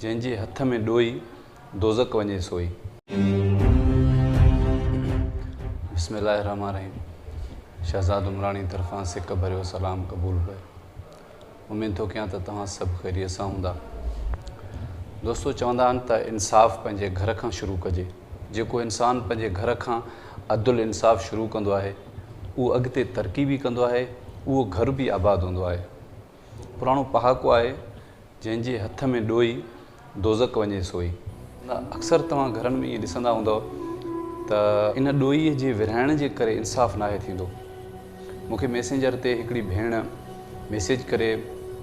जंहिंजे हथ में ॾोई दोज़क वञे सोई। बिस्मिल्लाहिर्रहमानिर्रहीम। शहज़ाद उमरानी तरफ़ां सिक भरियो सलाम क़बूल कयो। उम्मीद थो कयां त तव्हां सभु ख़ैरियत सां हूंदा। दोस्तो, चवंदा आहिनि त इंसाफ़ पंहिंजे घर खां शुरू कजे। जेको इंसानु पंहिंजे घर खां अदुल इंसाफ़ शुरू कंदो आहे उहो अॻिते तरक़ी बि कंदो आहे, उहो घर बि आबादु हूंदो आहे। पुराणो पहाको आहे, जंहिंजे हथ में ॾोई दोज़क वञे सोई। अक्सर तव्हां घरनि में इहे ॾिसंदा हूंदव त इन ॾोईअ जे विरहाइण जे करे इंसाफ़ नाहे थींदो। मूंखे मैसेंजर ते हिकिड़ी भेण मैसेज करे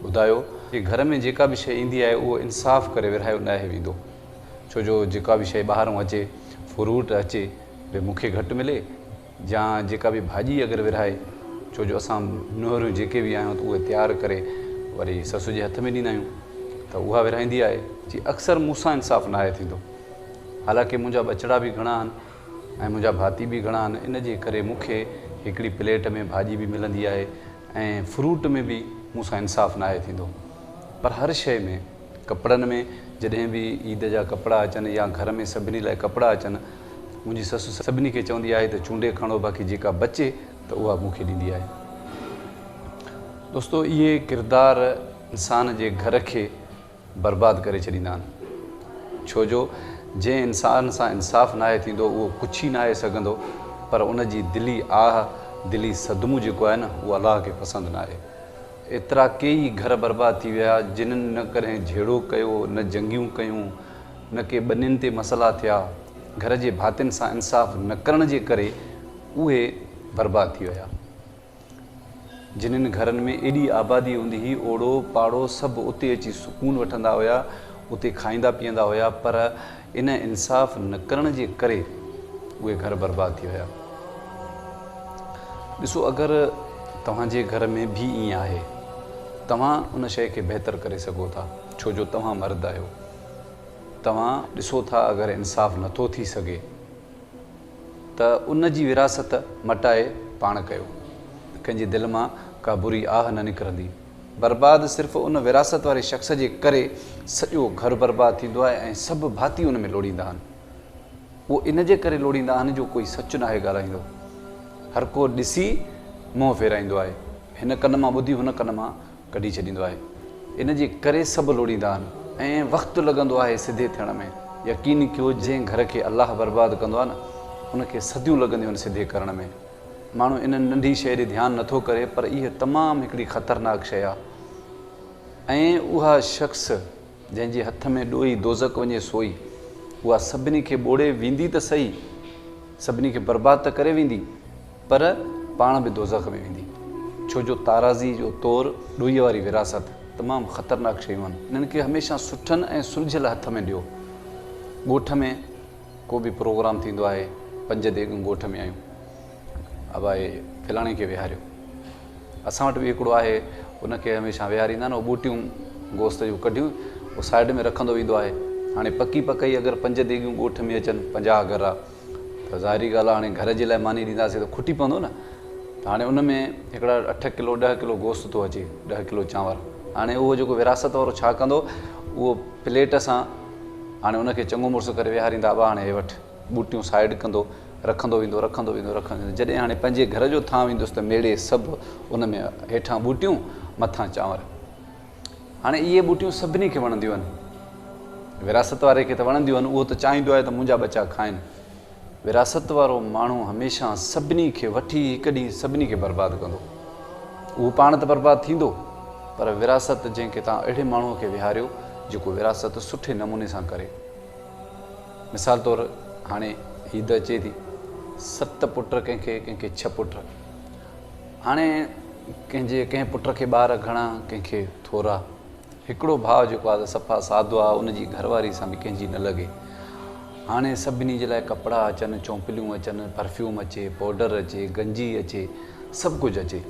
ॿुधायो कि घर में जेका बि शइ ईंदी आहे उहो इंसाफ़ करे विरहायो नाहे वेंदो। छो जो जेका बि शइ ॿाहिरों अचे, फ्रूट अचे, भई मूंखे घटि मिले, या जेका बि भाॼी अगरि विरहाए, छो जो असां नुंहरियूं जेके बि आहियूं त उहे तयारु करे वरी ससु जे हथ में ॾींदा आहियूं त उहा विरहाईंदी आहे। जी अक्सर मूंसां इंसाफ़ नाहे थींदो। हालांकि मुंहिंजा ॿचिड़ा बि घणा आहिनि ऐं मुंहिंजा भाती बि घणा आहिनि, इन जे करे मूंखे हिकिड़ी प्लेट में भाॼी बि मिलंदी आहे ऐं फ्रूट में बि मूंसां इंसाफ़ नाहे थींदो। पर हर शइ में, कपिड़नि में जॾहिं बि ईद जा कपिड़ा अचनि या घर में सभिनी लाइ कपिड़ा अचनि, मुंहिंजी ससु सभिनी खे चवंदी आहे त चूंडे खणो, बाक़ी जेका बचे त उहा मूंखे ॾींदी आहे। दोस्तो, इहे किरदार इंसान जे घर खे बर्बादु करे छॾींदा आहिनि। छो जो जंहिं इंसान सां इंसाफ़ नाहे थींदो उहो कुझु ई नाहे सघंदो, पर उन जी दिली आह, दिली सदमो जेको आहे न, उहो अलाह खे पसंदि न आहे। एतिरा कई घर बर्बादु थी विया जिन्हनि न कॾहिं झेड़ो कयो, न जंगियूं कयूं, न के ॿनियुनि ते मसइला थिया। घर जे भातियुनि सां इंसाफ़ न करण जे करे उहे बर्बादु थी विया। जिन्हनि घरनि में एॾी आबादी हूंदी हुई, ओड़ो पाड़ो सभु उते अची सुकून वठंदा हुया, उते खाईंदा पीअंदा हुया, पर इन इंसाफ़ न करण जे करे उहे घर बर्बादु थी विया। ॾिसो, अगरि तव्हांजे घर में बि ईअं आहे, तव्हां उन शइ खे बहितर करे सघो था, छो जो तव्हां मर्द आहियो। तव्हां ॾिसो था, अगरि इंसाफ़ नथो थी सघे त उन जी विरासत मटाए पाण कयो। कंहिंजे दिलि मां का बुरी आह न निकिरंदी। बर्बादु सिर्फ़ु उन विरासत वारे शख़्स जे करे सॼो घर बर्बादु थींदो आहे ऐं सभु भाती उन में लोड़ींदा आहिनि। उहो इन जे करे लोड़ींदा आहिनि जो कोई सच नाहे ॻाल्हाईंदो। हर को ॾिसी मुंहुं फेराईंदो आहे, हिन कन मां ॿुधी हुन कन मां कढी छॾींदो आहे। इन जे करे सभु लोड़ींदा आहिनि ऐं वक़्तु लॻंदो आहे सिधे थियण में। यकीन कयो, जंहिं घर खे अलाह बर्बादु कंदो आहे न, उनखे सदियूं लॻंदियूं आहिनि सिधे करण में। माण्हू इन नंढी शइ ॾे ध्यानु नथो करे, पर इहा तमामु हिकिड़ी ख़तरनाक शइ आहे। ऐं उहा शख़्स जंहिंजे हथ में ॾोई दोज़क वञे सोई, उहा सभिनी खे ॿोड़े वेंदी त सही, सभिनी खे बर्बादु त करे वेंदी, पर पाण बि दोज़ख में वेंदी। छो जो ताराज़ी जो तौरु ॾोईअ वारी विरासत तमामु ख़तरनाक शयूं आहिनि। इन्हनि खे हमेशह सुठनि ऐं सुलझियल हथ में ॾियो। ॻोठ में को बि प्रोग्राम थींदो आहे, 5 देॻूं ॻोठ में आहियूं, अब आहे फलाणे खे विहारियो। असां वटि बि हिकिड़ो आहे, उनखे हमेशह विहारींदा आहिनि। ॿूटियूं गोश्त जूं कढियूं उहो साइड में रखंदो वेंदो आहे। हाणे पकी पकई अगरि 5 देॻूं ॻोठ में अचनि, 50 घर आहे, त ज़ाहिरी ॻाल्हि आहे, हाणे घर जे लाइ मानी ॾींदासीं त खुटी पवंदो न। त हाणे उन में हिकिड़ा 8 किलो 10 किलो गोश्त थो अचे, 10 किलो चांवर। हाणे उहो जेको विरासत वारो छा कंदो, उहो प्लेट सां हाणे उनखे चङो मुड़ुसु करे विहारींदा, अब हाणे हे वठि, ॿूटियूं साइड कंदो, रखंदो वेंदो रखंदो वेंदो रखंदो वेंदो। जॾहिं हाणे पंहिंजे घर जो थां वेंदुसि त मेड़े सभु उन में हेठां ॿूटियूं, मथां चांवर। हाणे इहे ॿूटियूं सभिनी खे वणंदियूं आहिनि, विरासत वारे खे त वणंदियूं आहिनि, उहो त चाहींदो आहे त मुंहिंजा बचा खाइनि। विरासत वारो माण्हू हमेशह सभिनी खे वठी हिकु ॾींहुं सभिनी खे बर्बादु कंदो। उहो पाण त बर्बादु थींदो, पर विरासत जंहिंखे तव्हां अहिड़े माण्हूअ खे विहारियो जेको विरासत सुठे नमूने सां करे। मिसाल तौरु हाणे ईद अचे थी, 7 पुट कंहिंखे, कंहिंखे 6 पुट। हाणे कंहिं पुट खे ॿार घणा, कंहिंखे थोरा। हिकिड़ो भाउ जेको आहे सफ़ा सादो आहे, उनजी घरवारी सां बि कंहिंजी न लॻे। हाणे सभिनी जे लाइ कपिड़ा अचनि, चौंपलियूं अचनि, परफ्यूम अचे, पाउडर अचे, गंजी अचे, सभु कुझु अचे।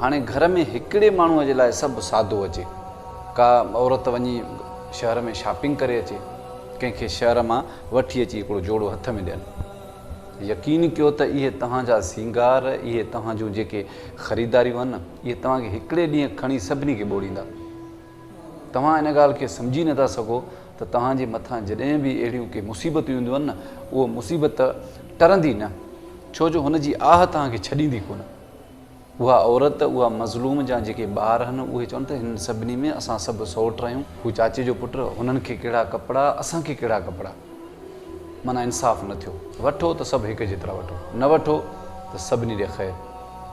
हाणे घर में हिकिड़े माण्हूअ जे लाइ सभु सादो अचे। का औरत वञी शहर में शॉपिंग करे अचे, कंहिंखे शहर मां वठी अची हिकिड़ो जोड़ो हथ में ॾियनि। यकीन कयो त इहे तव्हांजा सींगार, इहे तव्हां जूं जेके ख़रीदारियूं आहिनि न, इहे तव्हांखे हिकिड़े ॾींहुं खणी सभिनी खे ॿोड़ींदा। तव्हां इन ॻाल्हि खे सम्झी नथा सघो त तव्हांजे मथां जॾहिं बि अहिड़ियूं के मुसीबतूं ईंदियूं आहिनि न, उहो मुसीबत टरंदी न, छो जो हुनजी आह तव्हांखे छॾींदी कोन। उहा औरत, उहा मज़लूम जा जेके ॿार आहिनि, उहे चवनि था हिन सभिनी में असां सभु सौट आहियूं। हू चाचे जो पुटु, हुननि खे कहिड़ा कपिड़ा, असांखे कहिड़ा कपिड़ा, माना इंसाफ़ु न थियो। वठो त सभु हिकु जेतिरा वठो, न वठो त सभिनी ॾे ख़ैरु।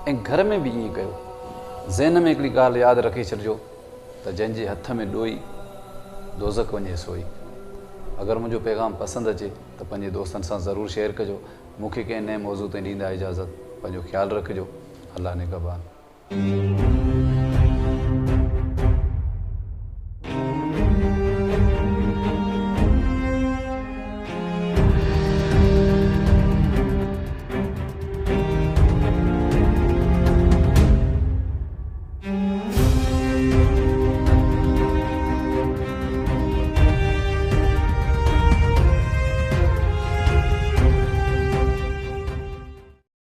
ऐं घर में बि ईअं कयो। ज़हन में हिकिड़ी ॻाल्हि यादि रखे छॾिजो त जंहिंजे हथ में ॾोई दोज़ख वञे सोई। अगरि मुंहिंजो पैगाम पसंदि अचे त पंहिंजे दोस्तनि सां ज़रूरु शेयर कजो। मूंखे कंहिं नए मौज़ू ते ॾींदा इजाज़त। पंहिंजो ख़्यालु रखिजो। अल्लाह निगहबान।